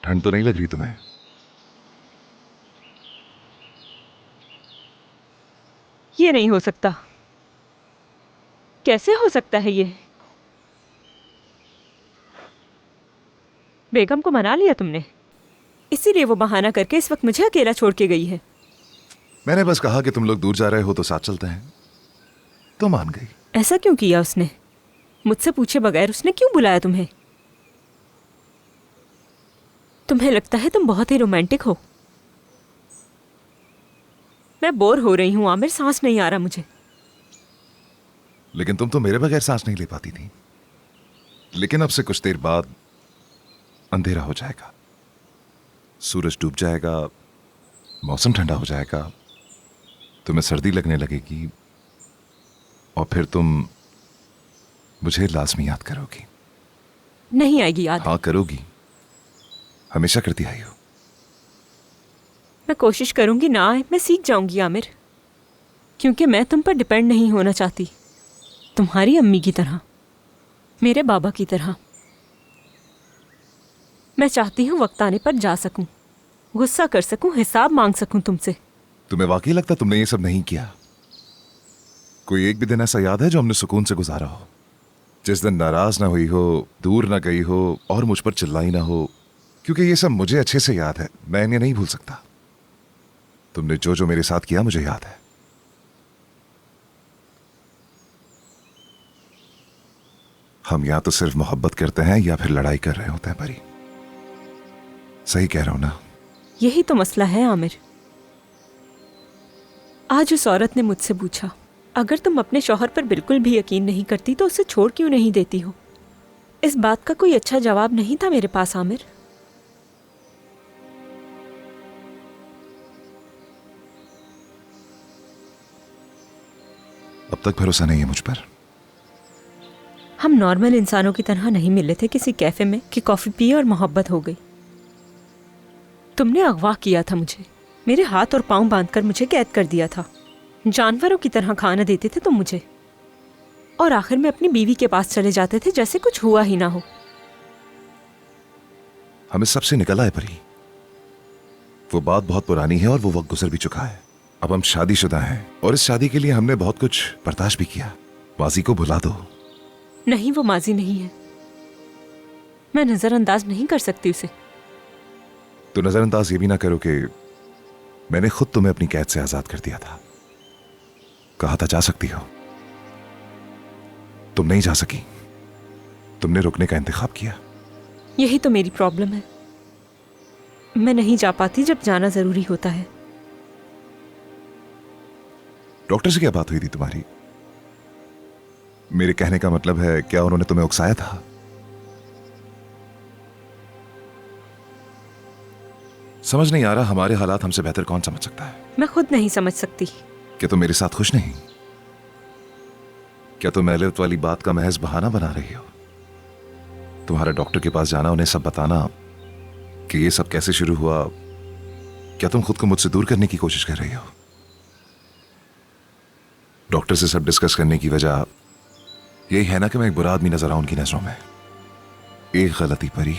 ठंड तो नहीं लग रही तुम्हें? ये नहीं हो सकता। कैसे हो सकता है ये? बेगम को मना लिया तुमने, इसीलिए वो बहाना करके इस वक्त मुझे अकेला छोड़ के गई है। मैंने बस कहा कि तुम लोग दूर जा रहे हो तो साथ चलते हैं, तो मान गई। ऐसा क्यों किया उसने? मुझसे पूछे बगैर उसने क्यों बुलाया तुम्हें? तुम्हें लगता है तुम बहुत ही रोमांटिक हो। मैं बोर हो रही हूं आमिर, सांस नहीं आ रहा मुझे। लेकिन तुम तो मेरे बगैर सांस नहीं ले पाती थी। लेकिन अब से कुछ देर बाद अंधेरा हो जाएगा, सूरज डूब जाएगा, मौसम ठंडा हो जाएगा, तुम्हें सर्दी लगने लगेगी और फिर तुम मुझे लाजमी याद करोगी। नहीं आएगी याद। हाँ करोगी, हमेशा करती आई हो। मैं कोशिश करूंगी ना आए, मैं सीख जाऊंगी आमिर, क्योंकि मैं तुम पर डिपेंड नहीं होना चाहती। तुम्हारी अम्मी की तरह, मेरे बाबा की तरह। मैं चाहती हूँ वक्त आने पर जा सकूं, गुस्सा कर सकूं, हिसाब मांग सकूं तुमसे। तुम्हें वाकई लगता तुमने ये सब नहीं किया? कोई एक भी दिन ऐसा याद है जो हमने सुकून से गुजारा हो, जिस दिन नाराज ना हुई हो, दूर ना गई हो और मुझ पर चिल्लाई ना हो? क्योंकि ये सब मुझे अच्छे से याद है, मैं इन्हें नहीं भूल सकता। तुमने जो जो मेरे साथ किया मुझे याद है। हम या तो सिर्फ मोहब्बत करते हैं या फिर लड़ाई कर रहे होते हैं परी। सही कह रहा हूं ना? यही तो मसला है आमिर। आज उस औरत ने मुझसे पूछा, अगर तुम अपने शौहर पर बिल्कुल भी यकीन नहीं करती तो उसे छोड़ क्यों नहीं देती हो? इस बात का कोई अच्छा जवाब नहीं था मेरे पास आमिर। अब तक भरोसा नहीं है मुझ पर। हम नॉर्मल इंसानों की तरह नहीं मिले थे किसी कैफे में कि कॉफी पी और मोहब्बत हो गई। तुमने अगवा किया था मुझे, मेरे हाथ और पांव बांधकर मुझे कैद कर दिया था। जानवरों की तरह खाना देते थे तुम मुझे, और आखिर में अपनी बीवी के पास चले जाते थे जैसे कुछ हुआ ही ना हो। हमें सबसे निकला है परी। वो बात बहुत पुरानी है और वो वक्त गुजर भी चुका है। अब हम शादीशुदा हैं और इस शादी के लिए हमने बहुत कुछ बर्दाश्त भी किया। माजी को भुला दो। नहीं, वो माजी नहीं है। मैं नजरअंदाज नहीं कर सकती उसे। तो नजरअंदाज ये भी ना करो कि मैंने खुद तुम्हें अपनी कैद से आजाद कर दिया था। कहा था जा सकती हो, तुम नहीं जा सकी। तुमने रुकने का इंतखाब किया। यही तो मेरी प्रॉब्लम है, मैं नहीं जा पाती जब जाना जरूरी होता है। डॉक्टर से क्या बात हुई थी तुम्हारी? मेरे कहने का मतलब है, क्या उन्होंने तुम्हें उकसाया था? समझ नहीं आ रहा, हमारे हालात हमसे बेहतर कौन समझ सकता है? मैं खुद नहीं समझ सकती। क्या तुम मेरे साथ खुश नहीं? क्या तुम एलियट वाली बात का महज बहाना बना रही हो? तुम्हारा डॉक्टर के पास जाना, उन्हें सब बताना कि ये सब कैसे शुरू हुआ, क्या तुम खुद को मुझसे दूर करने की कोशिश कर रही हो? डॉक्टर से सब डिस्कस करने की वजह यही है ना कि मैं एक बुरा आदमी नजर आऊं उनकी नजरों में। एक गलती परी,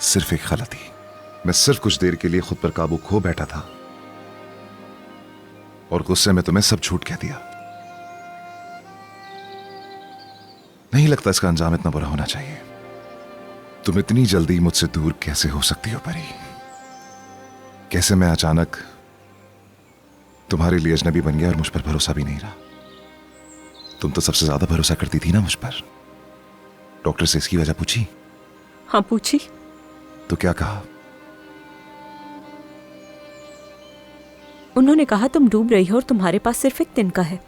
सिर्फ एक गलती। मैं सिर्फ कुछ देर के लिए खुद पर काबू खो बैठा था और गुस्से में तुम्हें सब झूठ कह दिया। नहीं लगता इसका अंजाम इतना बुरा होना चाहिए। तुम इतनी जल्दी मुझसे दूर कैसे हो सकती हो परी? कैसे मैं अचानक तुम्हारे लिए अजनबी बन गया और मुझ पर भरोसा भी नहीं रहा? तुम तो सबसे ज्यादा भरोसा करती थी ना मुझ पर। डॉक्टर से इसकी वजह पूछी? हाँ पूछी। तो क्या कहा? उन्होंने कहा तुम डूब रही हो और तुम्हारे पास सिर्फ एक तिनका है।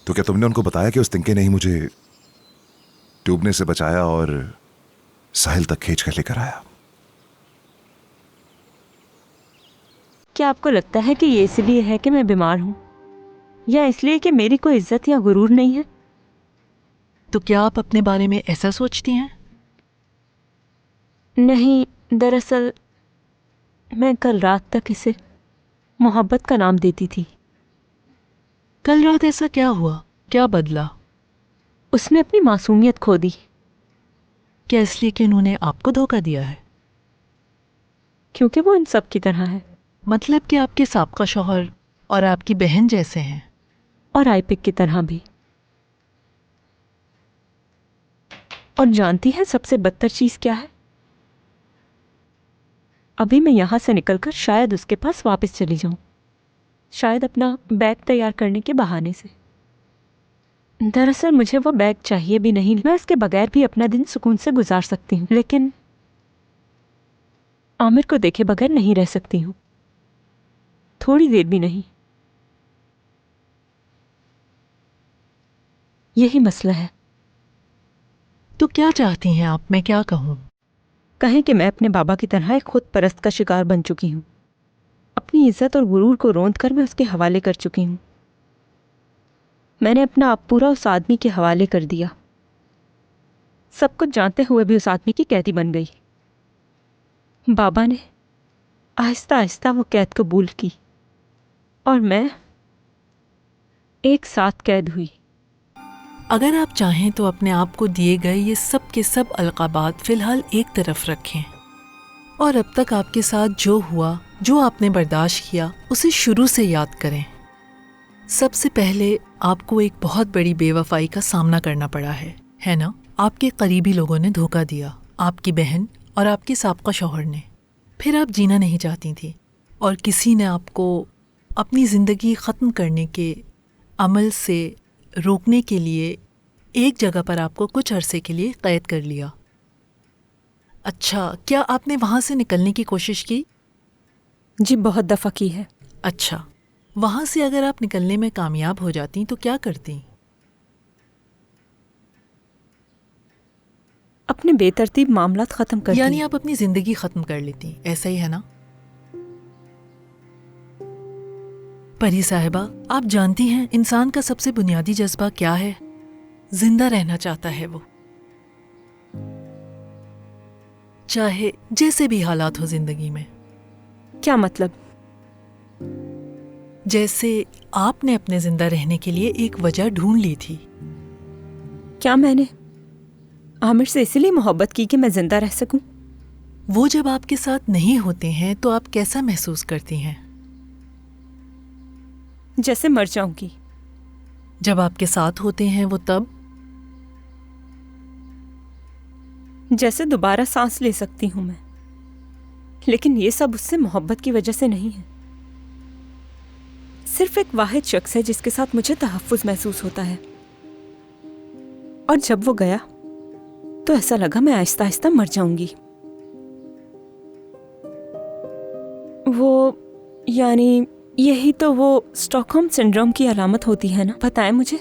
तो क्या तुमने उनको बताया कि उस तिनके ने ही मुझे डूबने से बचाया और साहिल तक खींच कर लेकर आया? क्या आपको लगता है कि ये इसलिए है कि मैं बीमार हूं, या इसलिए कि मेरी कोई इज्जत या गुरूर नहीं है? तो क्या आप अपने बारे में ऐसा सोचती हैं? नहीं, दरअसल मैं कल रात तक इसे मोहब्बत का नाम देती थी। कल रात ऐसा क्या हुआ? क्या बदला? उसने अपनी मासूमियत खो दी। क्या इसलिए कि उन्होंने आपको धोखा दिया है? क्योंकि वो इन सब की तरह है मतलब कि आपके साबका शौहर और आपकी बहन जैसे हैं। और आईपिक की तरह भी। और जानती है सबसे बदतर चीज क्या है? अभी मैं यहां से निकलकर शायद उसके पास वापस चली जाऊं, शायद अपना बैग तैयार करने के बहाने से। दरअसल मुझे वो बैग चाहिए भी नहीं, मैं इसके बगैर भी अपना दिन सुकून से गुजार सकती हूँ, लेकिन आमिर को देखे बगैर नहीं रह सकती हूँ, थोड़ी देर भी नहीं। यही मसला है। तो क्या चाहती हैं आप, मैं क्या कहूँ? कहें कि मैं अपने बाबा की तरह एक खुद परस्त का शिकार बन चुकी हूँ। अपनी इज्जत और गुरूर को रोंद कर मैं उसके हवाले कर चुकी हूँ। मैंने अपना आप पूरा उस आदमी के हवाले कर दिया, सब कुछ जानते हुए भी उस आदमी की कैदी बन गई। बाबा ने आहिस्ता आहिस्ता वो कैद कबूल की और मैं एक साथ कैद हुई। अगर आप चाहें तो अपने आप को दिए गए ये सब के सब अलकाबात फ़िलहाल एक तरफ रखें और अब तक आपके साथ जो हुआ, जो आपने बर्दाश्त किया, उसे शुरू से याद करें। सबसे पहले आपको एक बहुत बड़ी बेवफाई का सामना करना पड़ा है ना? आपके करीबी लोगों ने धोखा दिया, आपकी बहन और आपके साबका शौहर ने। फिर आप जीना नहीं चाहती थी और किसी ने आपको अपनी ज़िंदगी ख़त्म करने के अमल से रोकने के लिए एक जगह पर आपको कुछ अरसे के लिए कैद कर लिया। अच्छा, क्या आपने वहाँ से निकलने की कोशिश की? जी बहुत दफ़ा की है। अच्छा, वहाँ से अगर आप निकलने में कामयाब हो जाती तो क्या करती? अपने बेतरतीब मामलात ख़त्म कर यानी दिए। आप अपनी ज़िंदगी ख़त्म कर लेती, ऐसा ही है ना? परी साहिबा, आप जानती हैं इंसान का सबसे बुनियादी जज्बा क्या है? जिंदा रहना चाहता है वो, चाहे जैसे भी हालात हो जिंदगी में। क्या मतलब? जैसे आपने अपने जिंदा रहने के लिए एक वजह ढूंढ ली थी। क्या मैंने आमिर से इसीलिए मोहब्बत की कि मैं जिंदा रह सकूं? वो जब आपके साथ नहीं होते हैं तो आप कैसा महसूस करती हैं? जैसे मर जाऊंगी। जब आपके साथ होते हैं वो तब? जैसे दोबारा सांस ले सकती हूं मैं, लेकिन ये सब उससे मोहब्बत की वजह से नहीं है। सिर्फ एक वाहिद शख्स है जिसके साथ मुझे तहफ्फुज महसूस होता है, और जब वो गया तो ऐसा लगा मैं आहिस्ता आहिस्ता मर जाऊंगी। वो यानी यही तो वो स्टॉकहोम सिंड्रोम की अलामत होती है ना? बताएं मुझे।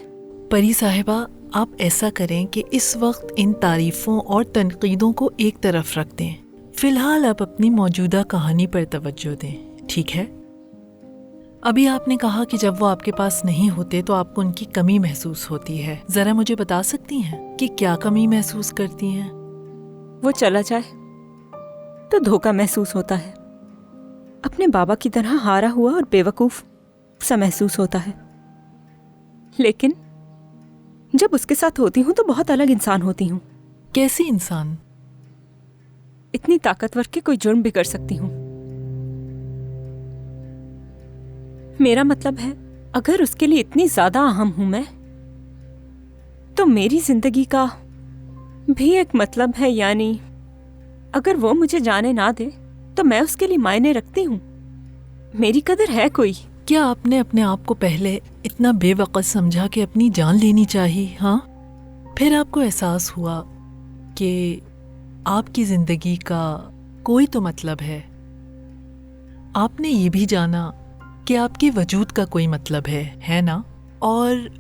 परी साहिबा, आप ऐसा करें कि इस वक्त इन तारीफों और तनकीदों को एक तरफ रख दें। फिलहाल आप अपनी मौजूदा कहानी पर तवज्जो दें, ठीक है? अभी आपने कहा कि जब वो आपके पास नहीं होते तो आपको उनकी कमी महसूस होती है। जरा मुझे बता सकती हैं कि क्या कमी महसूस करती हैं? वो चला जाए तो धोखा महसूस होता है, अपने बाबा की तरह हारा हुआ और बेवकूफ सा महसूस होता है। लेकिन जब उसके साथ होती हूँ तो बहुत अलग इंसान होती हूँ। कैसी इंसान? इतनी ताकतवर कि कोई जुर्म भी कर सकती हूँ। मेरा मतलब है, अगर उसके लिए इतनी ज्यादा अहम हूं मैं, तो मेरी जिंदगी का भी एक मतलब है। यानी अगर वो मुझे जाने ना दे तो मैं उसके लिए मायने रखती हूँ, मेरी कदर है कोई। क्या आपने अपने आप को पहले इतना बेवकूफ़ समझा कि अपनी जान लेनी चाहिए? हाँ, फिर आपको एहसास हुआ कि आपकी ज़िंदगी का कोई तो मतलब आपने ये भी जाना कि आपके वजूद का कोई मतलब है ना? और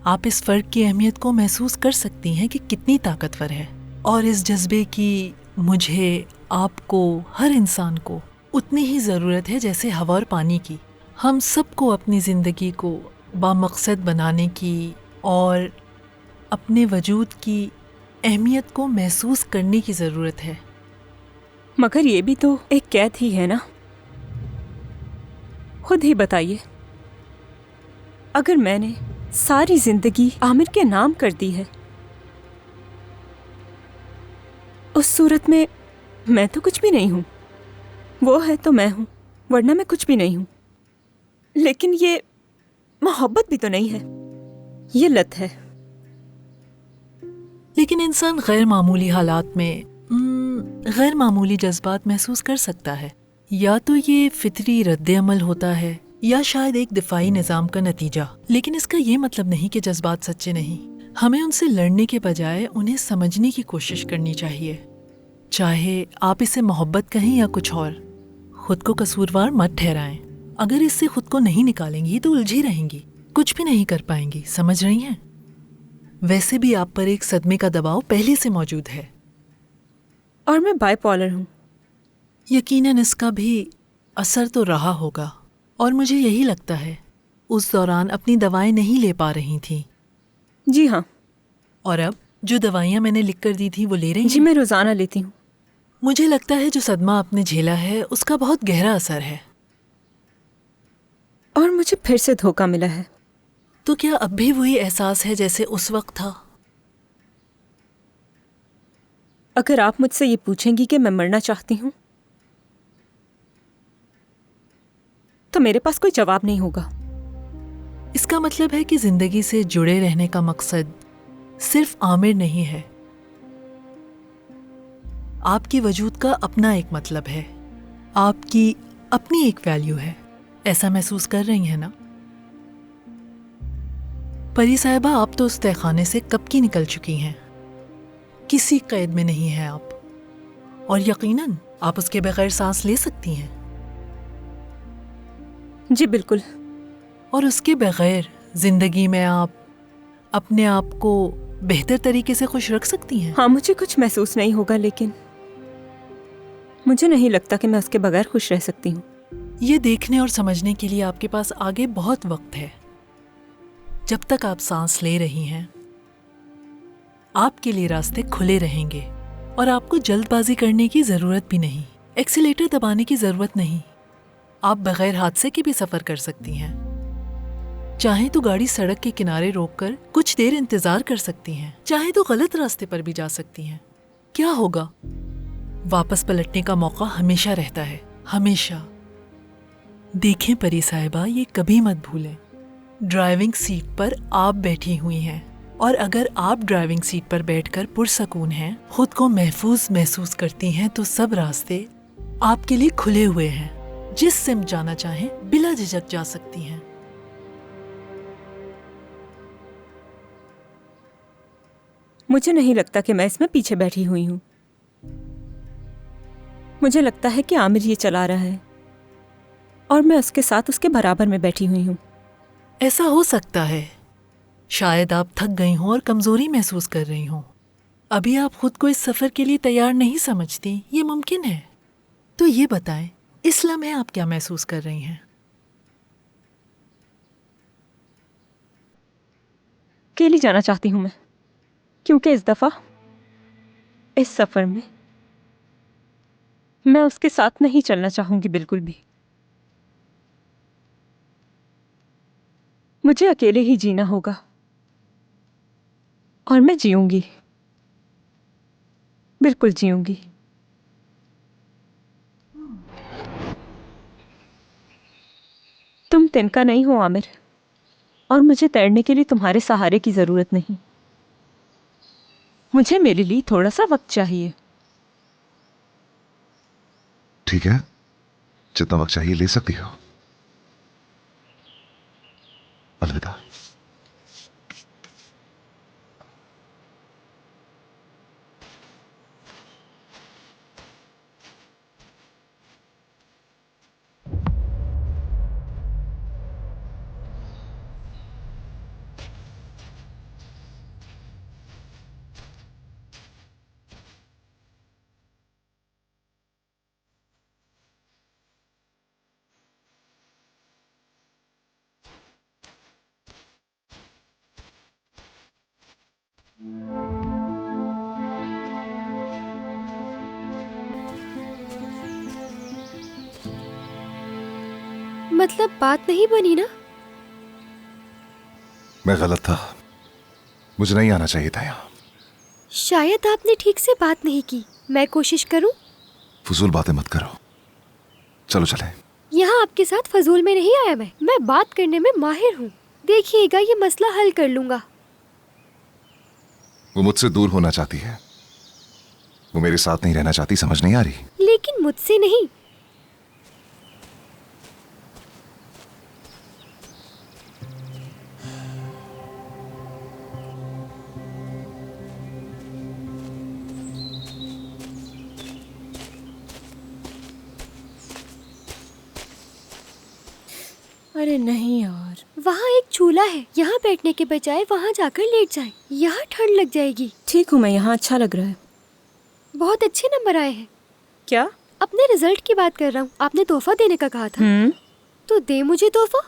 आप इस फ़र्क की अहमियत को महसूस कर सकती हैं कि कितनी ताकतवर है। और इस जज्बे की मुझे, आपको, हर इंसान को उतनी ही ज़रूरत है जैसे हवा और पानी की। हम सबको अपनी ज़िंदगी को बामकसद बनाने की और अपने वजूद की अहमियत को महसूस करने की ज़रूरत है। मगर ये भी तो एक कैद ही है ना? खुद ही बताइए, अगर मैंने सारी जिंदगी आमिर के नाम कर दी है उस सूरत में मैं तो कुछ भी नहीं हूं। वो है तो मैं हूं, वरना मैं कुछ भी नहीं हूं। लेकिन ये मोहब्बत भी तो नहीं है, ये लत है। लेकिन इंसान गैर मामूली हालात में गैर मामूली जज्बात महसूस कर सकता है। या तो ये फितरी रद्द-ए-अमल होता है या शायद एक दिफाई निज़ाम का नतीजा। लेकिन इसका ये मतलब नहीं कि जज्बात सच्चे नहीं। हमें उनसे लड़ने के बजाय उन्हें समझने की कोशिश करनी चाहिए। चाहे आप इसे मोहब्बत कहें या कुछ और, खुद को कसूरवार मत ठहराएं। अगर इससे खुद को नहीं निकालेंगी तो उलझी रहेंगी, कुछ भी नहीं कर पाएंगी। समझ रही हैं? वैसे भी आप पर एक सदमे का दबाव पहले से मौजूद है। और मैं बाइपोलर हूं। यकीनन इसका भी असर तो रहा होगा। और मुझे यही लगता है उस दौरान अपनी दवाएं नहीं ले पा रही थी। जी हाँ। और अब जो दवाइयाँ मैंने लिख कर दी थी वो ले रही जी, हैं? मैं रोजाना लेती हूँ। मुझे लगता है जो सदमा आपने झेला है उसका बहुत गहरा असर है। और मुझे फिर से धोखा मिला है। तो क्या अब भी वही एहसास है जैसे उस वक्त था? अगर आप मुझसे ये पूछेंगी कि मैं मरना चाहती हूँ तो मेरे पास कोई जवाब नहीं होगा। इसका मतलब है कि जिंदगी से जुड़े रहने का मकसद सिर्फ आमिर नहीं है। आपकी वजूद का अपना एक मतलब है, आपकी अपनी एक वैल्यू है। ऐसा महसूस कर रही हैं ना? परी साहिबा, आप तो उस तहखाने से कब की निकल चुकी हैं। किसी कैद में नहीं है आप, और यकीनन आप उसके बगैर सांस ले सकती हैं। जी बिल्कुल। और उसके बगैर जिंदगी में आप अपने आप को बेहतर तरीके से खुश रख सकती हैं। हाँ, मुझे कुछ महसूस नहीं होगा, लेकिन मुझे नहीं लगता कि मैं उसके बगैर खुश रह सकती हूँ। ये देखने और समझने के लिए आपके पास आगे बहुत वक्त है। जब तक आप सांस ले रही हैं, आपके लिए रास्ते खुले रहेंगे और आपको जल्दबाजी करने की जरूरत भी नहीं, एक्सीलेटर दबाने की जरूरत नहीं। आप बगैर हादसे के भी सफर कर सकती हैं। चाहे तो गाड़ी सड़क के किनारे रोककर कुछ देर इंतजार कर सकती हैं, चाहे तो गलत रास्ते पर भी जा सकती हैं। क्या होगा? वापस पलटने का मौका हमेशा रहता है, हमेशा। देखें परी साहिबा, ये कभी मत भूलें, ड्राइविंग सीट पर आप बैठी हुई हैं, और अगर आप ड्राइविंग सीट पर बैठकर पुरसकून हैं, खुद को महफूज महसूस करती हैं, तो सब रास्ते आपके लिए खुले हुए हैं। जिस सिमत जाना चाहें बिला झिझक जा सकती हैं। मुझे नहीं लगता कि मैं इसमें पीछे बैठी हुई हूँ। मुझे लगता है कि आमिर ये चला रहा है और मैं उसके साथ उसके बराबर में बैठी हुई हूँ। ऐसा हो सकता है। शायद आप थक गई हों और कमजोरी महसूस कर रही हों। अभी आप खुद को इस सफर के लिए तैयार नहीं समझती, ये मुमकिन है। तो ये बताएं, इस लम्हे आप क्या महसूस कर रही हैं? अकेली जाना चाहती हूँ मैं, क्योंकि इस दफा इस सफर में मैं उसके साथ नहीं चलना चाहूंगी बिल्कुल भी। मुझे अकेले ही जीना होगा और मैं जीऊंगी, बिल्कुल जीऊंगी। तुम तिनका नहीं हो आमिर, और मुझे तैरने के लिए तुम्हारे सहारे की जरूरत नहीं। मुझे मेरे लिए थोड़ा सा वक्त चाहिए। ठीक है, जितना वक्त चाहिए ले सकती हो। अलविदा। मतलब बात नहीं बनी ना? मैं गलत था, मुझे नहीं आना चाहिए था यहाँ। शायद आपने ठीक से बात नहीं की। मैं कोशिश करूं? फजूल बातें मत करो, चलो चले। यहाँ आपके साथ फजूल में नहीं आया मैं बात करने में माहिर हूँ। देखिएगा ये मसला हल कर लूंगा। वो मुझसे दूर होना चाहती है, वो मेरे साथ नहीं रहना चाहती, समझ नहीं आ रही? लेकिन मुझसे नहीं। अरे नहीं यार, वहाँ एक चूल्हा है, यहाँ बैठने के बजाय वहाँ जाकर लेट जाएं। यहाँ ठंड लग जाएगी। ठीक हूँ मैं, यहाँ अच्छा लग रहा है। बहुत अच्छे नंबर आए हैं। क्या? अपने रिजल्ट की बात कर रहा हूँ। आपने तोहफा देने का कहा था, तो दे मुझे तोहफा।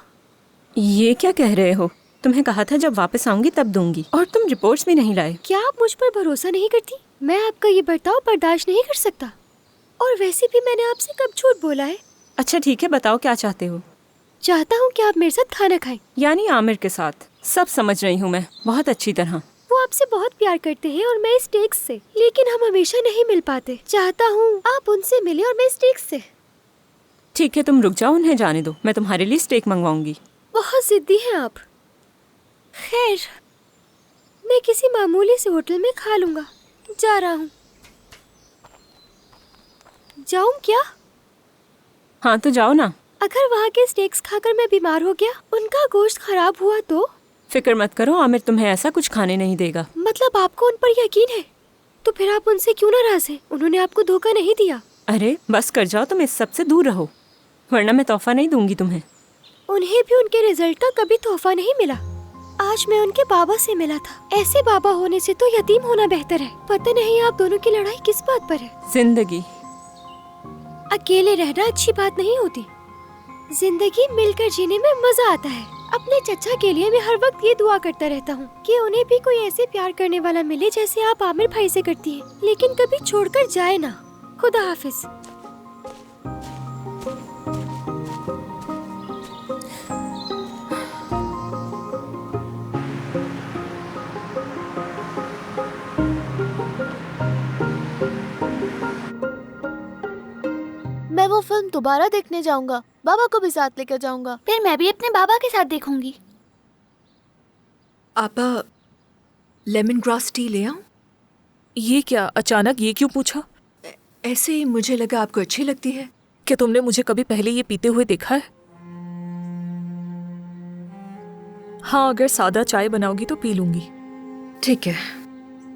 ये क्या कह रहे हो? तुम्हें कहा था जब वापस आऊंगी तब दूंगी, और तुम रिपोर्ट्स भी नहीं लाए। क्या आप मुझ पर भरोसा नहीं करती? मैं आपका ये बर्ताव बर्दाश्त नहीं कर सकता। और वैसे भी मैंने आपसे कब झूठ बोला है? अच्छा ठीक है, बताओ क्या चाहते हो? चाहता हूँ कि आप मेरे साथ खाना खाएं। यानी आमिर के साथ? सब समझ रही हूँ मैं बहुत अच्छी तरह। वो आपसे बहुत प्यार करते हैं और मैं इस टेक्स से, लेकिन हम हमेशा नहीं मिल पाते। चाहता हूँ आप उनसे मिले और मैं इस टेक्स से। ठीक है तुम रुक जाओ, उन्हें जाने दो, मैं तुम्हारे लिए स्टेक मंगवाऊंगी। बहुत जिद्दी हैं आप। खैर, मैं किसी मामूली से होटल में खा लूंगा। जा रहा हूँ। जाऊँ क्या? हाँ तो जाओ ना। अगर वहाँ के स्टेक्स खाकर मैं बीमार हो गया, उनका गोश्त खराब हुआ तो? फिक्र मत करो, आमिर तुम्हें ऐसा कुछ खाने नहीं देगा। मतलब आपको उन पर यकीन है? तो फिर आप उनसे क्यों नाराज हैं? उन्होंने आपको धोखा नहीं दिया। अरे बस कर जाओ, तुम इस सब से दूर रहो, वरना मैं तोहफा नहीं दूंगी तुम्हें। उन्हें भी उनके रिजल्ट का कभी तोहफा नहीं मिला। आज मैं उनके बाबा से मिला था। ऐसे बाबा होने से तो यतीम होना बेहतर है। पता नहीं आप दोनों की लड़ाई किस बात पर है। जिंदगी। अकेले रहना अच्छी बात नहीं होती। जिंदगी मिलकर जीने में मजा आता है। अपने चचा के लिए मैं हर वक्त ये दुआ करता रहता हूँ कि उन्हें भी कोई ऐसे प्यार करने वाला मिले जैसे आप आमिर भाई से करती हैं, लेकिन कभी छोड़कर जाए ना। खुदा हाफिज। मैं वो फिल्म दोबारा देखने जाऊंगा। बाबा को भी साथ लेकर जाऊंगा। फिर मैं भी अपने बाबा के साथ देखूंगी। आपा, लेमन ग्रास टी ले आऊं? ये क्या अचानक ये क्यों पूछा? ऐसे ही मुझे लगा आपको अच्छी लगती है। क्या तुमने मुझे कभी पहले ये पीते हुए देखा है? हाँ, अगर सादा चाय बनाओगी तो पी लूंगी। ठीक है।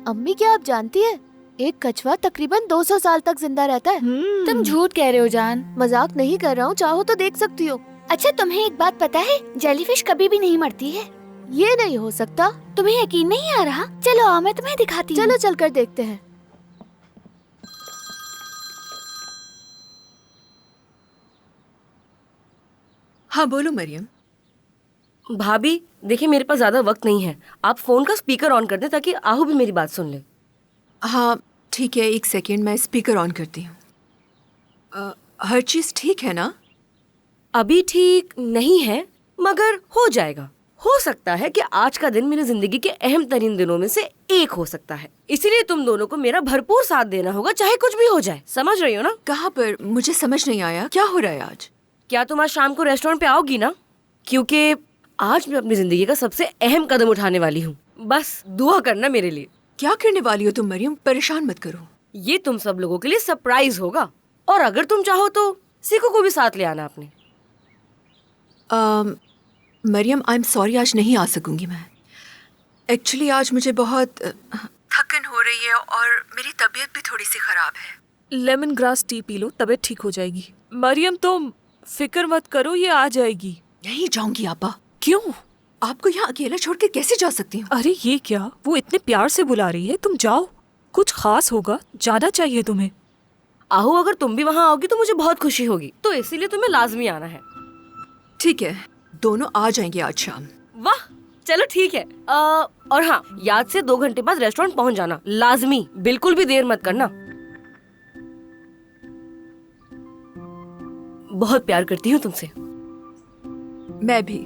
अम्मी, क्या आप जानती है एक कछुआ तकरीबन 200 साल तक जिंदा रहता है। तुम झूठ कह रहे हो जान। मजाक नहीं कर रहा हूँ, चाहो तो देख सकती हो। अच्छा तुम्हें एक बात पता है, जेलीफिश कभी भी नहीं मरती है। ये नहीं हो सकता। तुम्हें यकीन नहीं आ रहा? चलो आओ मैं तुम्हें दिखाती हूँ। चलो चलकर देखते हैं। हाँ बोलो मरियम। भाभी देखिए मेरे पास ज्यादा वक्त नहीं है, आप फोन का स्पीकर ऑन कर दें ताकि आहू भी मेरी बात सुन ले। हाँ ठीक है, एक सेकेंड, मैं स्पीकर ऑन करती हूँ। हर चीज ठीक है ना? अभी ठीक नहीं है मगर हो जाएगा। हो सकता है कि आज का दिन मेरी जिंदगी के अहम तरीन दिनों में से एक हो सकता है, इसीलिए तुम दोनों को मेरा भरपूर साथ देना होगा चाहे कुछ भी हो जाए। समझ रही हो ना? कहाँ पर? मुझे समझ नहीं आया, क्या हो रहा है आज? क्या तुम आज शाम को रेस्टोरेंट पे आओगी ना? क्योंकि आज मैं अपनी जिंदगी का सबसे अहम कदम उठाने वाली हूँ। बस दुआ करना मेरे लिए। क्या करने वाली हो तुम मरियम? परेशान मत करो। ये तुम सब लोगों के लिए सरप्राइज होगा, और अगर तुम चाहो तो सीको को भी साथ ले आना अपने। मरियम, आई एम सॉरी, आज नहीं आ सकूंगी मैं। एक्चुअली आज मुझे बहुत थकन हो रही है और मेरी तबीयत भी थोड़ी सी खराब है। Lemon grass tea P low, तबीयत ठीक हो जाएगी। मरियम तुम फिक्र मत करो, ये आ जाएगी। नहीं जाऊंगी आपा। क्यों? आपको यहाँ अकेला छोड़ के कैसे जा सकती हूँ? अरे ये क्या, वो इतने प्यार से बुला रही है, तुम जाओ। कुछ खास होगा, जाना चाहिए तुम्हें। आहू अगर तुम भी वहाँ आओगी तो मुझे बहुत खुशी होगी, तो इसीलिए तुम्हें लाजमी आना है। ठीक है, दोनों आ जाएंगे आज शाम। वाह चलो ठीक है। और हाँ, याद से 2 घंटे बाद रेस्टोरेंट पहुँच जाना, लाजमी। बिल्कुल भी देर मत करना। बहुत प्यार करती हूँ तुमसे। मैं भी।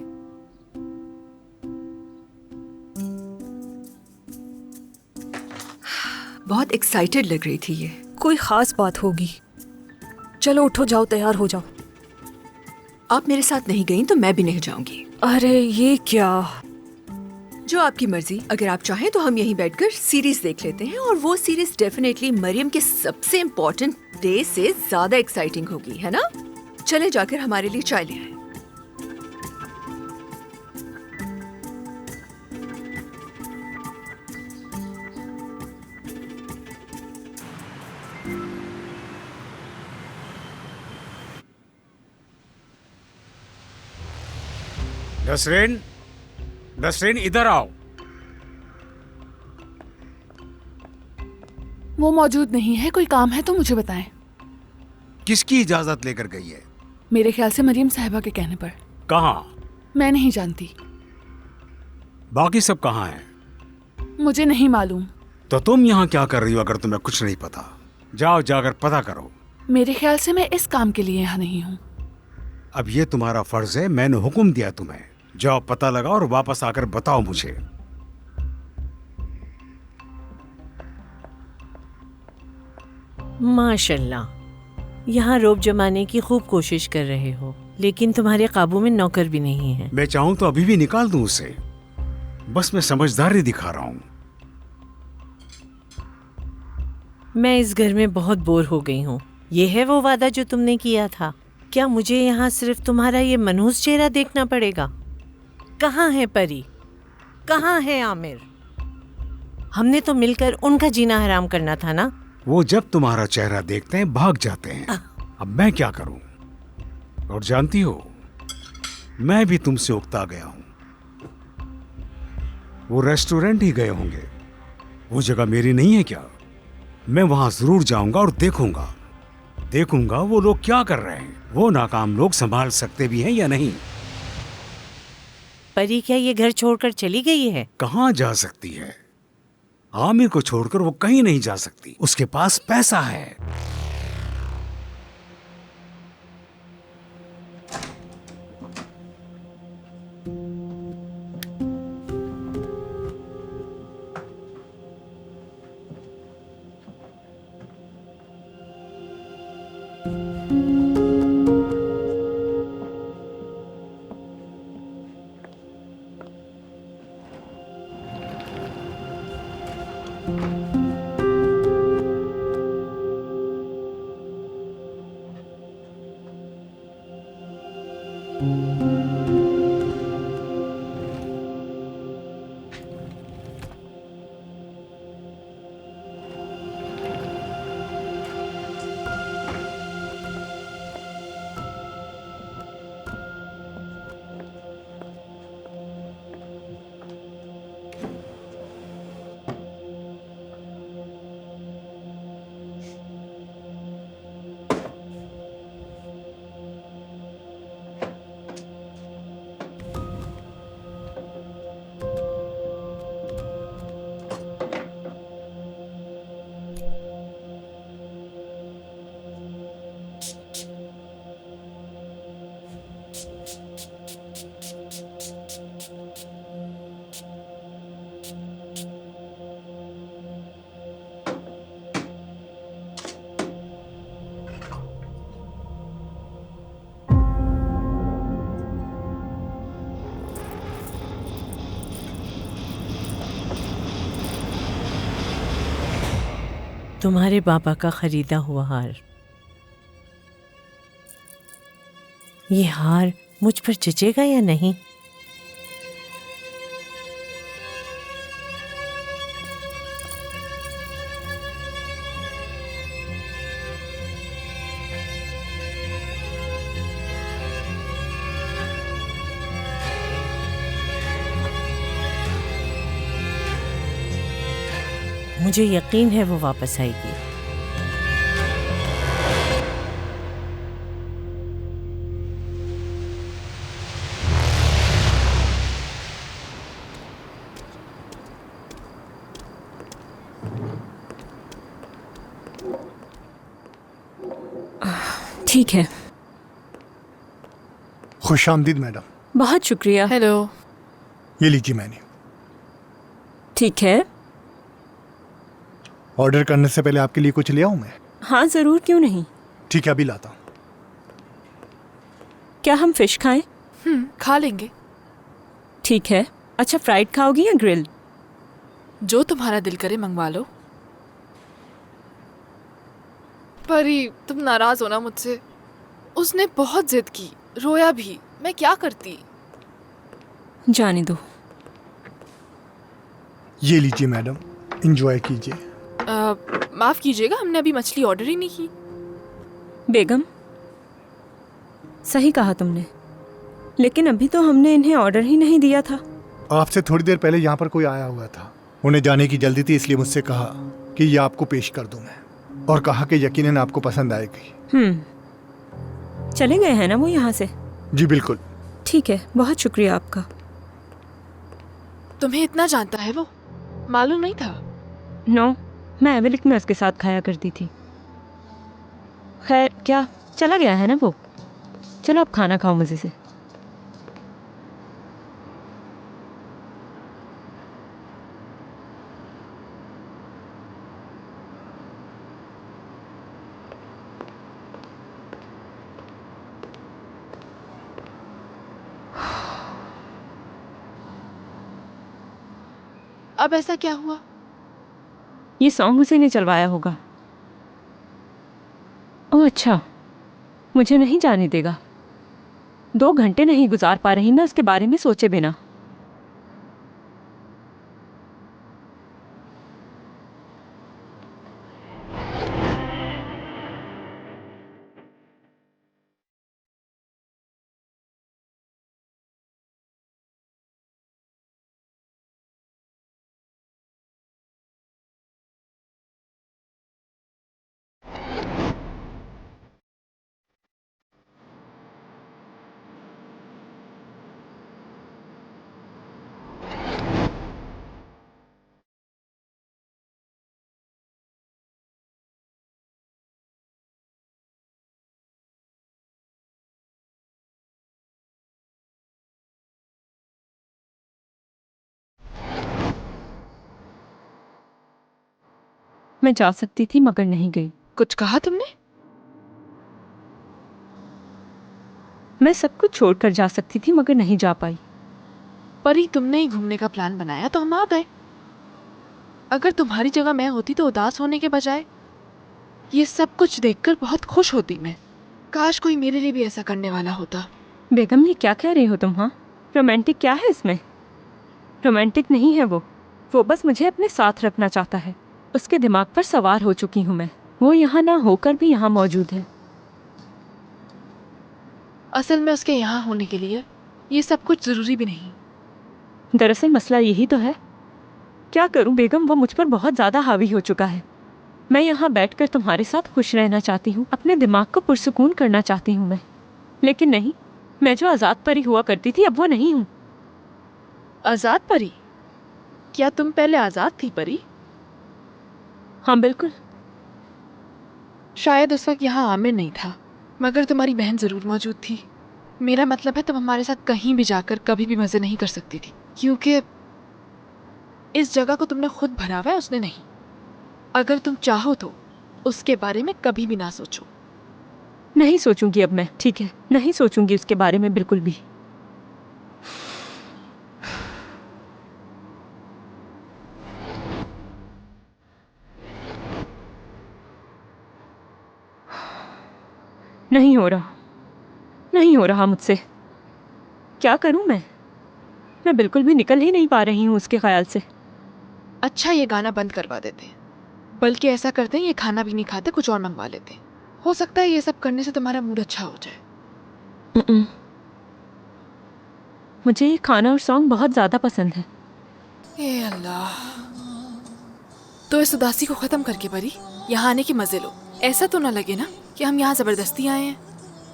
बहुत एक्साइटेड लग रही थी ये। कोई खास बात होगी। चलो उठो, जाओ तैयार हो जाओ। आप मेरे साथ नहीं गई तो मैं भी नहीं जाऊंगी। अरे ये क्या? जो आपकी मर्जी। अगर आप चाहें तो हम यहीं बैठकर सीरीज देख लेते हैं, और वो सीरीज डेफिनेटली मरियम के सबसे इम्पोर्टेंट डे से ज्यादा एक्साइटिंग होगी, है ना? चले जाकर हमारे लिए चाय ले आए। नसरीन, नसरीन इधर आओ। वो मौजूद नहीं है, कोई काम है तो मुझे बताएं। किसकी इजाजत लेकर गई है? मेरे ख्याल से मरियम साहिबा के कहने पर। कहाँ? मैं नहीं जानती। बाकी सब कहाँ हैं? मुझे नहीं मालूम। तो तुम यहाँ क्या कर रही हो अगर तुम्हें कुछ नहीं पता? जाओ जाकर पता करो। मेरे ख्याल से मैं इस काम के लिए यहाँ नहीं हूँ। अब ये तुम्हारा फर्ज है, मैंने हुक्म दिया तुम्हें। जाओ पता लगाओ और वापस आकर बताओ मुझे। माशाल्लाह, यहाँ रोब जमाने की खूब कोशिश कर रहे हो, लेकिन तुम्हारे काबू में नौकर भी नहीं है। मैं चाहूं तो अभी भी निकाल दूं उसे, बस मैं समझदारी दिखा रहा हूं। मैं इस घर में बहुत बोर हो गई हूँ। ये है वो वादा जो तुमने किया था? क्या मुझे यहाँ सिर्फ तुम्हारा ये मनहूस चेहरा देखना पड़ेगा? कहाँ है परी? कहाँ है आमिर? हमने तो मिलकर उनका जीना हराम करना था ना। वो जब तुम्हारा चेहरा देखते हैं भाग जाते हैं। अब मैं क्या करूं? और जानती हो, मैं भी तुमसे उकता गया हूं। वो रेस्टोरेंट ही गए होंगे। वो जगह मेरी नहीं है क्या? मैं वहां जरूर जाऊंगा और देखूंगा वो लोग क्या कर रहे हैं। वो नाकाम लोग संभाल सकते भी हैं या नहीं। परी क्या ये घर छोड़कर चली गई है? कहाँ जा सकती है? आमिर को छोड़कर वो कहीं नहीं जा सकती। उसके पास पैसा है। तुम्हारे बाबा का खरीदा हुआ हार। ये हार मुझ पर जचेगा या नहीं? मुझे यकीन है वो वापस आएगी। ठीक है। खुश आमदीद मैडम। बहुत शुक्रिया। हेलो। ये लीजिए मैंने। ठीक है। ऑर्डर करने से पहले आपके लिए कुछ ले आऊं मैं? हाँ ज़रूर, क्यों नहीं। ठीक है, अभी लाता हूँ। क्या हम फिश खाएं? खा लेंगे। ठीक है। अच्छा, फ्राइड खाओगी या ग्रिल? जो तुम्हारा दिल करे मंगवा लो। परी, तुम नाराज हो ना मुझसे? उसने बहुत जिद की, रोया भी। मैं क्या करती? जाने दो। ये लीजिए मैडम, एंजॉय कीजिए। माफ कीजिएगा, हमने अभी मछली ऑर्डर ही नहीं की। बेगम, सही कहा तुमने, लेकिन अभी तो हमने इन्हें ऑर्डर ही नहीं दिया था। आपसे थोड़ी देर पहले यहाँ पर कोई आया हुआ था। उन्हें जाने की जल्दी थी, इसलिए मुझसे कहा कि ये आपको पेश कर दूं मैं, और कहा कि यकीनन आपको पसंद आएगी। चले गए हैं ना वो यहाँ से? जी बिल्कुल। ठीक है, बहुत शुक्रिया आपका। तुम्हें इतना जानता है वो? मालूम नहीं था। नो, मैं एवेलिक में उसके साथ खाया करती थी। खैर, क्या चला गया है ना वो। चलो अब खाना खाओ मज़े से। अब ऐसा क्या हुआ? ये सॉन्ग उसे ने चलवाया होगा। ओह अच्छा, मुझे नहीं जाने देगा। 2 घंटे नहीं गुजार पा रही मैं उसके बारे में सोचे बिना। मैं जा सकती थी मगर नहीं गई। कुछ कहा तुमने? मैं सब कुछ छोड़कर जा सकती थी मगर नहीं जा पाई। परी, तुमने ही घूमने का प्लान बनाया तो हम आ गए। अगर तुम्हारी जगह मैं होती तो उदास होने के बजाय ये सब कुछ देखकर बहुत खुश होती मैं। काश कोई मेरे लिए भी ऐसा करने वाला होता। बेगम, ये क्या कह रही हो तुम? हाँ, रोमांटिक क्या है इसमें? रोमांटिक नहीं है वो बस मुझे अपने साथ रखना चाहता है। उसके दिमाग पर सवार हो चुकी हूँ मैं। वो यहाँ ना होकर भी यहाँ मौजूद है। असल में उसके यहाँ होने के लिए ये सब कुछ जरूरी भी नहीं। दरअसल मसला यही तो है। क्या करूँ बेगम, वो मुझ पर बहुत ज़्यादा हावी हो चुका है। मैं यहाँ बैठकर तुम्हारे साथ खुश रहना चाहती हूँ, अपने दिमाग को पुरसुकून करना चाहती हूँ मैं, लेकिन नहीं, मैं जो आज़ाद परी हुआ करती थी अब वो नहीं हूँ। आज़ाद परी? क्या तुम पहले आज़ाद थी परी? हाँ बिल्कुल। शायद उस वक्त यहाँ आमिर नहीं था, मगर तुम्हारी बहन ज़रूर मौजूद थी। मेरा मतलब है तुम हमारे साथ कहीं भी जाकर कभी भी मज़े नहीं कर सकती थी, क्योंकि इस जगह को तुमने खुद भरा हुआ है, उसने नहीं। अगर तुम चाहो तो उसके बारे में कभी भी ना सोचो। नहीं सोचूंगी अब मैं, ठीक है? नहीं सोचूंगी उसके बारे में बिल्कुल भी। नहीं हो रहा मुझसे। क्या करूं मैं बिल्कुल भी निकल ही नहीं पा रही हूँ उसके ख्याल से। अच्छा, ये गाना बंद करवा देते हैं, बल्कि ऐसा करते हैं ये खाना भी नहीं खाते, कुछ और मंगवा लेते हैं। हो सकता है ये सब करने से तुम्हारा मूड अच्छा हो जाए। मुझे ये खाना और सॉन्ग बहुत ज़्यादा पसंद है। ए अल्लाह, तो इस उदासी को ख़त्म करके परी यहाँ आने के मज़े लो। ऐसा तो ना लगे ना कि हम यहाँ ज़बरदस्ती आए हैं।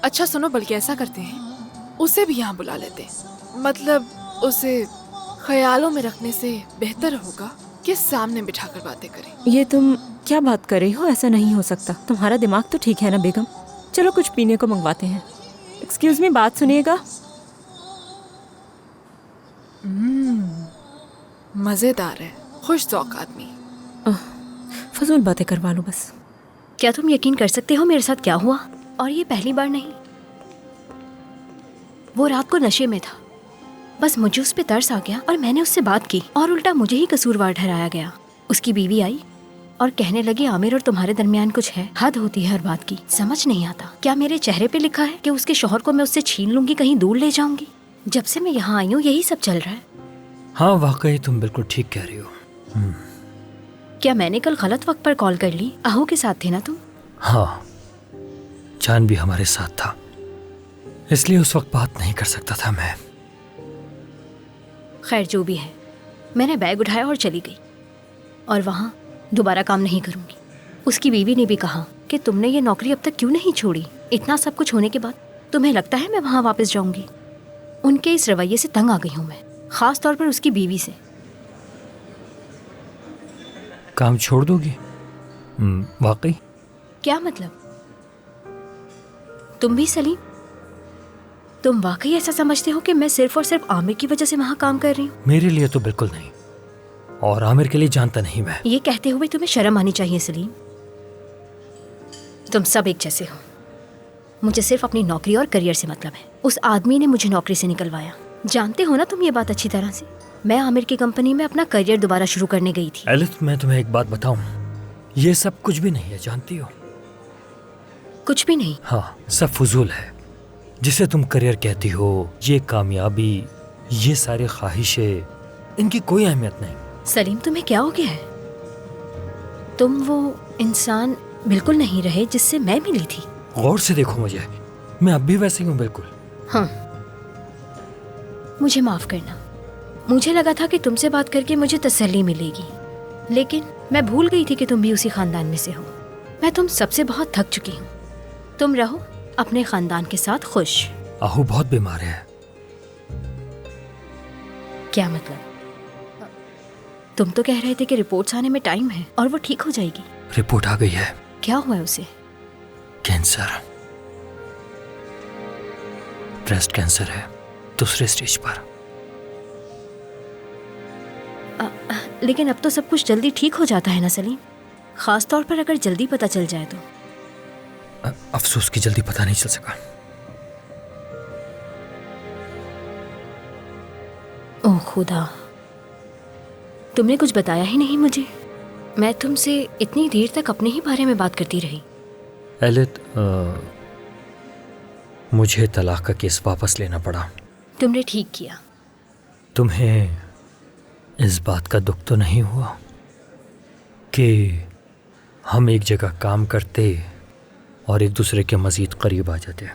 अच्छा सुनो, बल्कि ऐसा करते हैं, उसे भी यहाँ बुला लेते हैं। मतलब उसे ख्यालों में रखने से बेहतर होगा कि सामने बिठाकर बातें करें। ये तुम क्या बात कर रही हो? ऐसा नहीं हो सकता। तुम्हारा दिमाग तो ठीक है ना बेगम? चलो कुछ पीने को मंगवाते हैं। एक्सक्यूज़ मी, बात सुनिएगा। मज़ेदार है, खुश ज़ौक़ आदमी। फजूल बातें करवा लो बस। क्या तुम यकीन कर सकते हो मेरे साथ क्या हुआ? और ये पहली बार नहीं। वो रात को नशे में था, बस मुझे उस पे तरस आ गया और मैंने उससे बात की और उल्टा मुझे ही कसूरवार ठहराया गया। उसकी बीवी आई और कहने लगी आमिर और तुम्हारे दरमियान कुछ है, हद होती है हर बात की। समझ नहीं आता, क्या मेरे चेहरे पे लिखा है कि उसके शौहर को मैं उससे छीन लूंगी, कहीं दूर ले जाऊंगी? जब से मैं यहाँ आई हूँ यही सब चल रहा है। हाँ वाकई तुम बिल्कुल ठीक कह रही हो। क्या मैंने कल गलत वक्त पर कॉल कर ली? आहू के साथ थे ना तुम? हाँ, जान भी हमारे साथ था, इसलिए उस वक्त बात नहीं कर सकता था मैं। खैर जो भी है, मैंने बैग उठाया और चली गई और वहाँ दोबारा काम नहीं करूँगी। उसकी बीवी ने भी कहा कि तुमने ये नौकरी अब तक क्यों नहीं छोड़ी? इतना सब कुछ होने के बाद तुम्हें लगता है मैं वहाँ वापस जाऊँगी? उनके इस रवैये से तंग आ गई हूँ मैं, खास तौर पर उसकी बीवी से। काम छोड़ दोगी? वाकई? क्या मतलब? तुम भी सलीम, तुम वाकई ऐसा समझते हो कि मैं सिर्फ और सिर्फ आमिर की वजह से वहाँ काम कर रही हूँ? मेरे लिए तो बिल्कुल नहीं, और आमिर के लिए जानता नहीं मैं। ये कहते हुए तुम्हें शर्म आनी चाहिए सलीम। तुम सब एक जैसे हो। मुझे सिर्फ अपनी नौकरी और करियर से मतलब है। उस आदमी ने मुझे नौकरी से निकलवाया, जानते हो ना तुम ये बात अच्छी तरह से। मैं आमिर की कंपनी में अपना करियर दोबारा शुरू करने गई थी। एलिस, मैं तुम्हें एक बात बताऊं, ये सब कुछ भी नहीं है, जानती हो? कुछ भी नहीं? हाँ, सब फजूल है। जिसे तुम करियर कहती हो, ये कामयाबी, ये सारी ख्वाहिशें, इनकी कोई अहमियत नहीं। सलीम, तुम्हें क्या हो गया है? तुम वो इंसान बिल्कुल नहीं रहे जिससे मैं मिली थी। गौर से देखो मुझे, मैं अब भी वैसे ही हूँ बिल्कुल। हाँ, मुझे माफ करना। मुझे लगा था कि तुमसे बात करके मुझे तसल्ली मिलेगी, लेकिन मैं भूल गई थी कि तुम भी उसी खानदान में से हो। मैं तुम सबसे बहुत थक चुकी हूँ। तुम रहो अपने खानदान के साथ खुश। आहू बहुत बीमार है। क्या मतलब? तुम तो कह रहे थे कि रिपोर्ट्स आने में टाइम है और वो ठीक हो जाएगी। रिपोर्ट आ गई है। क्या हुआ है उसे? कैंसर, ब्रेस्ट कैंसर है, दूसरे स्टेज पर। लेकिन अब तो सब कुछ जल्दी ठीक हो जाता है ना सलीम, खास तौर पर अगर जल्दी पता चल जाए तो। अफसोस कि जल्दी पता नहीं चल सका। ओह खुदा, तुमने कुछ बताया ही नहीं मुझे। मैं तुमसे इतनी देर तक अपने ही बारे में बात करती रही। एलित, मुझे तलाक का केस वापस लेना पड़ा। तुमने ठीक किया। तुम्हें इस बात का दुख तो नहीं हुआ कि हम एक जगह काम करते और एक दूसरे के मजीद करीब आ जाते?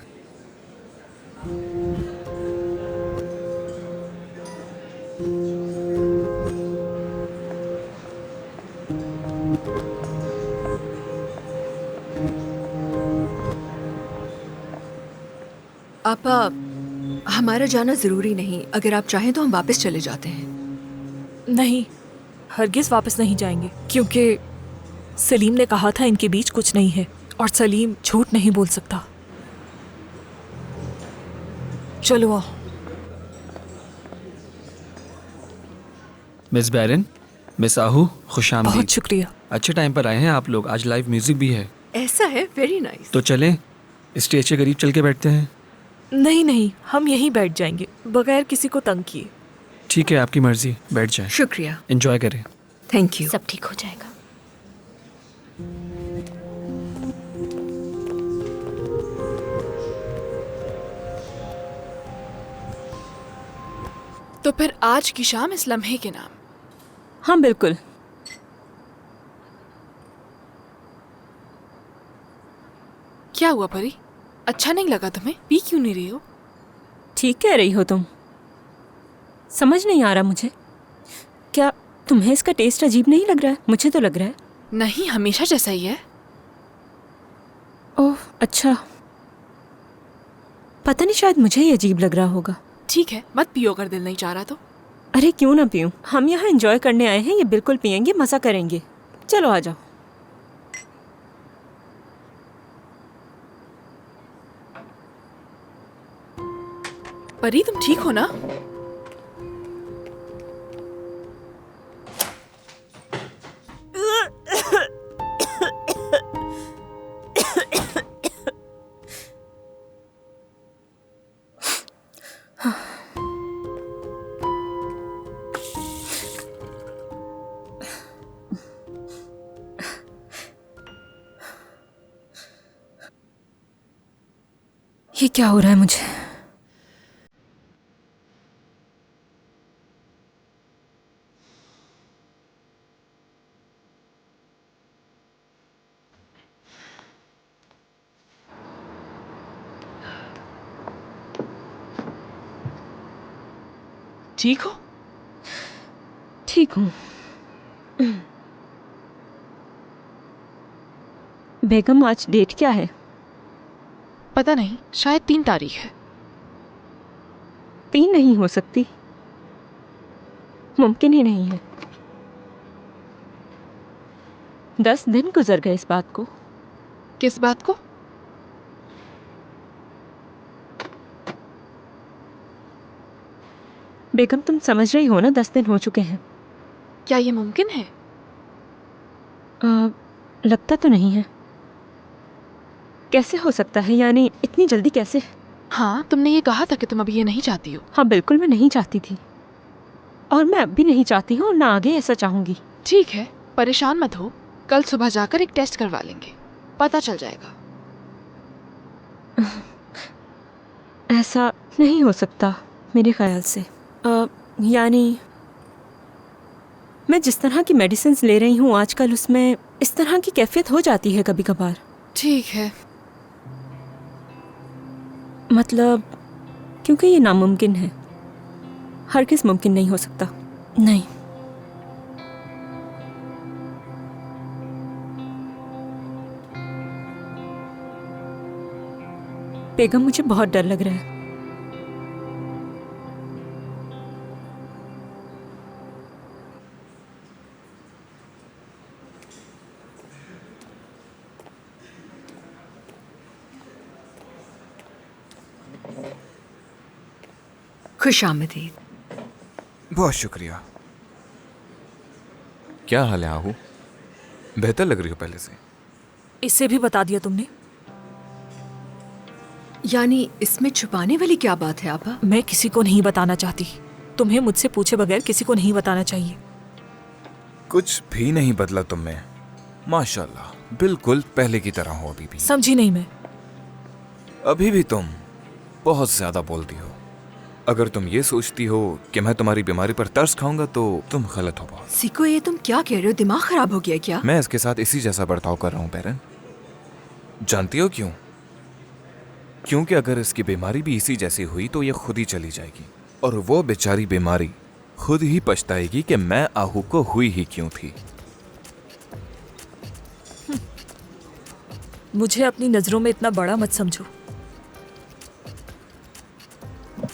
आपा, हमारा जाना जरूरी नहीं। अगर आप चाहें तो हम वापस चले जाते हैं। नहीं, हरगिज वापस नहीं जाएंगे, क्योंकि सलीम ने कहा था इनके बीच कुछ नहीं है और सलीम झूठ नहीं बोल सकता। चलो आओ। मिस बैरन, मिस आहू, खुशामदीद। बहुत शुक्रिया। अच्छे टाइम पर आए हैं आप लोग। आज लाइव म्यूजिक भी है। ऐसा है? Very nice. तो चलें, स्टेज के करीब चल के बैठते हैं। नहीं नहीं, हम यहीं बैठ जाएंगे बगैर किसी को तंग किए। ठीक है, आपकी मर्जी, बैठ जाएं। शुक्रिया। एंजॉय करें। Thank you. सब ठीक हो जाएगा। तो फिर आज की शाम इस लम्हे के नाम। हाँ बिल्कुल। क्या हुआ परी? अच्छा नहीं लगा तुम्हें? पी क्यों नहीं रही हो? ठीक कह रही हो तुम। समझ नहीं आ रहा मुझे, क्या तुम्हें इसका टेस्ट अजीब नहीं लग रहा है? मुझे तो लग रहा है। नहीं, हमेशा जैसा ही है। ओह अच्छा, पता नहीं, शायद मुझे ही अजीब लग रहा होगा। ठीक है, मत पियो अगर दिल नहीं चाह रहा तो। अरे क्यों ना पीऊं, हम यहाँ एंजॉय करने आए हैं। ये बिल्कुल पियेंगे, मजा करेंगे। चलो आ जाओ। परी, तुम ठीक हो ना? ये क्या हो रहा है मुझे? ठीक हो? ठीक हूँ। बेगम, आज डेट क्या है? पता नहीं, शायद 3 तारीख है। 3 नहीं हो सकती, मुमकिन ही नहीं है। 10 दिन गुजर गए इस बात को। किस बात को? बेगम, तुम समझ रही हो ना, 10 दिन हो चुके हैं। क्या ये मुमकिन है? लगता तो नहीं है। कैसे हो सकता है, यानी इतनी जल्दी कैसे? हाँ, तुमने ये कहा था कि तुम अभी ये नहीं चाहती हो। हाँ बिल्कुल, मैं नहीं चाहती थी और मैं अब भी नहीं चाहती हूँ और ना आगे ऐसा चाहूंगी। ठीक है, परेशान मत हो, कल सुबह जाकर एक टेस्ट करवा लेंगे, पता चल जाएगा। ऐसा नहीं हो सकता मेरे ख्याल से। यानी मैं जिस तरह की मेडिसिन ले रही हूँ आजकल, उसमें इस तरह की कैफियत हो जाती है कभी कभार। ठीक है, मतलब क्योंकि ये नामुमकिन है, हर किस मुमकिन नहीं हो सकता। नहीं, बेगम मुझे बहुत डर लग रहा है। खुशामदीद। बहुत शुक्रिया। क्या हाल है आहू? बेहतर लग रही हो पहले से। इसे भी बता दिया तुमने? यानी इसमें छुपाने वाली क्या बात है आपा? मैं किसी को नहीं बताना चाहती। तुम्हें मुझसे पूछे बगैर किसी को नहीं बताना चाहिए। कुछ भी नहीं बदला तुम में, माशाल्लाह, बिल्कुल पहले की तरह हो अभी भी। समझी नहीं मैं। अभी भी तुम बहुत ज्यादा बोलती हो। अगर तुम ये सोचती हो कि मैं तुम्हारी बीमारी पर तरस खाऊंगा तो तुम गलत हो बहुत। सिको, ये तुम क्या कह रहे हो? दिमाग खराब हो गया क्या? मैं इसके साथ इसी जैसा बर्ताव कर रहा हूँ पेरन। जानती हो क्यों? क्योंकि अगर इसकी बीमारी भी इसी जैसी हुई तो ये खुद ही चली जाएगी और वो बेचारी बीमारी खुद ही पछताएगी कि मैं आहू को हुई ही क्यों थी। मुझे अपनी नजरों में इतना बड़ा मत समझो।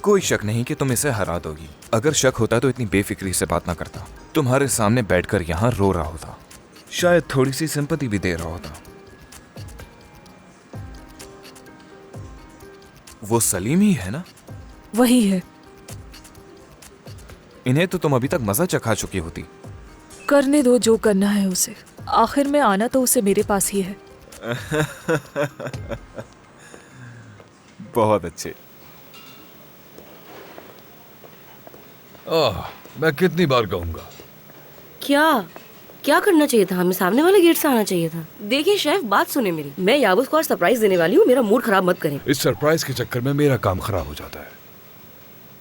कोई शक नहीं कि तुम इसे हरा दोगी। अगर शक होता तो इतनी बेफिक्री से बात ना करता, तुम्हारे सामने बैठकर यहाँ रो रहा होता, शायद थोड़ी सी सिंपैथी भी दे रहा होता। वो सलीम ही है ना? वही है। इन्हें तो तुम अभी तक मजा चखा चुकी होती। करने दो जो करना है उसे, आखिर में आना तो उसे मेरे पास ही है। बहुत अच्छे। मैं कितनी बार कहूंगा? क्या करना चाहिए था? हमें सामने वाले गेट से आना चाहिए था। देखिए शेफ, बात सुने मेरी, मैं याबूस को आज सरप्राइज देने वाली हूँ, मेरा मूड खराब मत करें। इस सरप्राइज के चक्कर में मेरा काम खराब हो जाता है।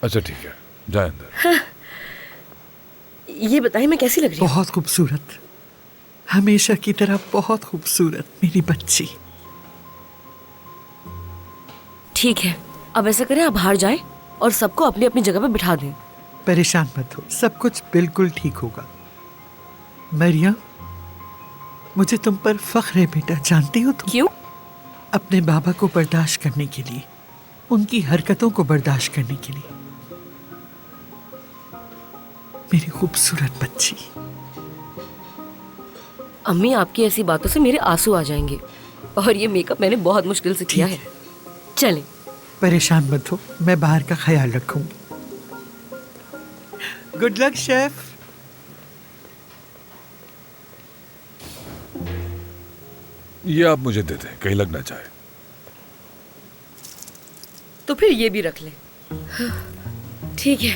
अच्छा ठीक है, जाए अंदर। ये बताइए मैं कैसी लग रही हूँ? बहुत खूबसूरत, हमेशा की तरह बहुत खूबसूरत मेरी बच्ची। ठीक है, अब ऐसा करें, आप बाहर जाएं और सबको अपनी अपनी जगह पे बिठा दें। परेशान मत हो, सब कुछ बिल्कुल ठीक होगा। मरियम, मुझे तुम पर फख्र है बेटा, जानती हो तुम? क्यों? अपने बाबा को बर्दाश्त करने के लिए, उनकी हरकतों को बर्दाश्त करने के लिए। मेरी खूबसूरत बच्ची। अम्मी, आपकी ऐसी बातों से मेरे आंसू आ जाएंगे और ये मेकअप मैंने बहुत मुश्किल से किया है। चलें। परेशान मत हो, मैं बाहर का ख्याल रखूंगी। Good luck chef. ये आप मुझे दे दें, कहीं लग ना जाए। तो फिर ये भी रख ले। ठीक है।